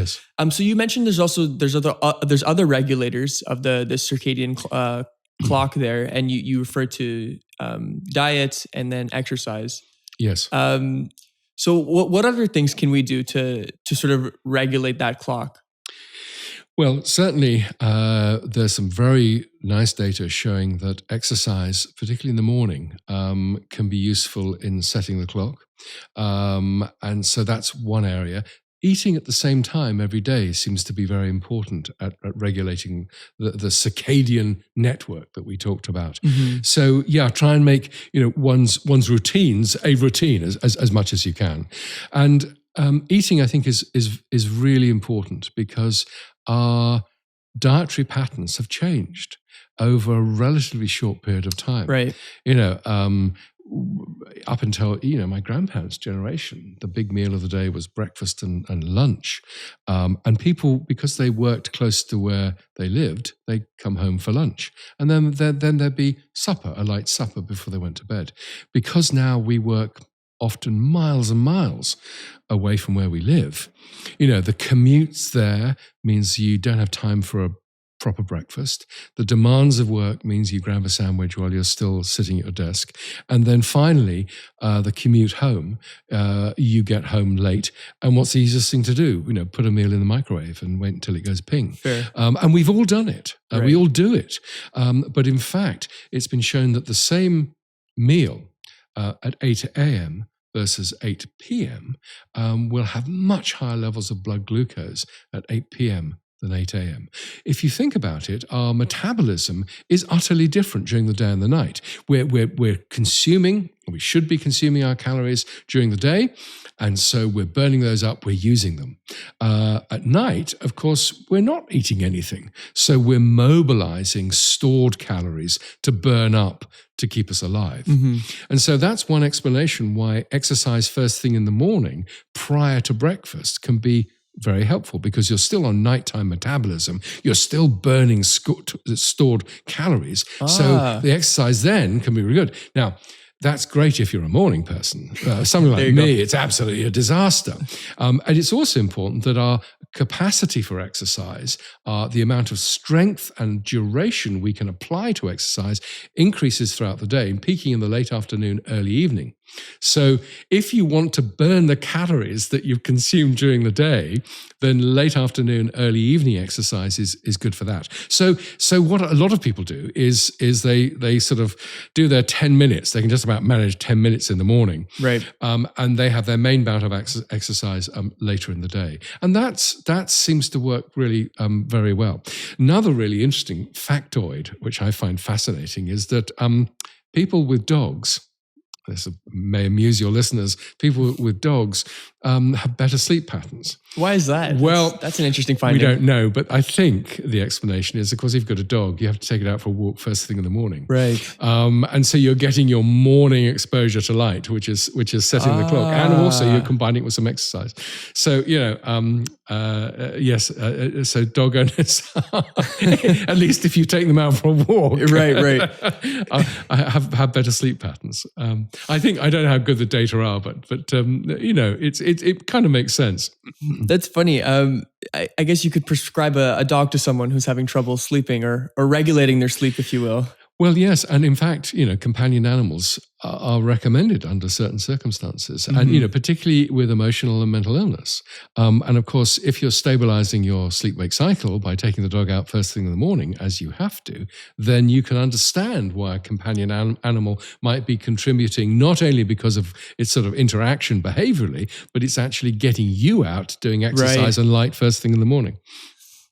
Yes. So you mentioned there's other regulators of the circadian clock there, and you refer to diet and then exercise. Yes. So what other things can we do to sort of regulate that clock? Well, certainly there's some very nice data showing that exercise, particularly in the morning, can be useful in setting the clock. And so that's one area. Eating at the same time every day seems to be very important at regulating the circadian network that we talked about. Mm-hmm. So try and make one's routines a routine as much as you can. And eating, I think, is really important because our dietary patterns have changed over a relatively short period of time. Right. Up until, my grandparents' generation, the big meal of the day was breakfast and lunch. And people, because they worked close to where they lived, they'd come home for lunch. And then there'd be supper, a light supper before they went to bed. Because now we work often miles and miles away from where we live, the commutes there means you don't have time for a proper breakfast. The demands of work means you grab a sandwich while you're still sitting at your desk. And then finally, the commute home, you get home late. And what's the easiest thing to do? Put a meal in the microwave and wait until it goes ping. And we've all done it. Right. We all do it. But in fact, it's been shown that the same meal at 8 a.m. versus 8 p.m. Will have much higher levels of blood glucose at 8 p.m. than 8 a.m. If you think about it, our metabolism is utterly different during the day and the night. We're consuming, we should be consuming our calories during the day, and so we're burning those up, we're using them. At night, of course, we're not eating anything, so we're mobilizing stored calories to burn up to keep us alive. Mm-hmm. And so that's one explanation why exercise first thing in the morning prior to breakfast can be very helpful, because you're still on nighttime metabolism. You're still burning stored calories. So the exercise then can be really good. Now, that's great if you're a morning person. Something like me, it's absolutely a disaster. And it's also important that our capacity for exercise, the amount of strength and duration we can apply to exercise, increases throughout the day, peaking in the late afternoon, early evening. So if you want to burn the calories that you've consumed during the day, then late afternoon, early evening exercise is good for that. So what a lot of people do is they sort of do their 10 minutes. They can just about manage 10 minutes in the morning. Right. And they have their main bout of exercise later in the day. And that seems to work really very well. Another really interesting factoid, which I find fascinating, is that people with dogs, this may amuse your listeners, people with dogs have better sleep patterns. Why is that? Well, that's an interesting finding. We don't know, but I think the explanation is, of course, if you've got a dog, you have to take it out for a walk first thing in the morning. Right. And so you're getting your morning exposure to light, which is setting the clock, and also you're combining it with some exercise. So, yes, so dog owners, at least if you take them out for a walk, right, have better sleep patterns. I don't know how good the data are, but it kind of makes sense. That's funny. I guess you could prescribe a dog to someone who's having trouble sleeping or regulating their sleep, if you will. Well, yes. And in fact, companion animals are recommended under certain circumstances, mm-hmm. and, particularly with emotional and mental illness. And of course, if you're stabilizing your sleep-wake cycle by taking the dog out first thing in the morning, as you have to, then you can understand why a companion animal might be contributing, not only because of its sort of interaction behaviorally, but it's actually getting you out doing exercise and light first thing in the morning.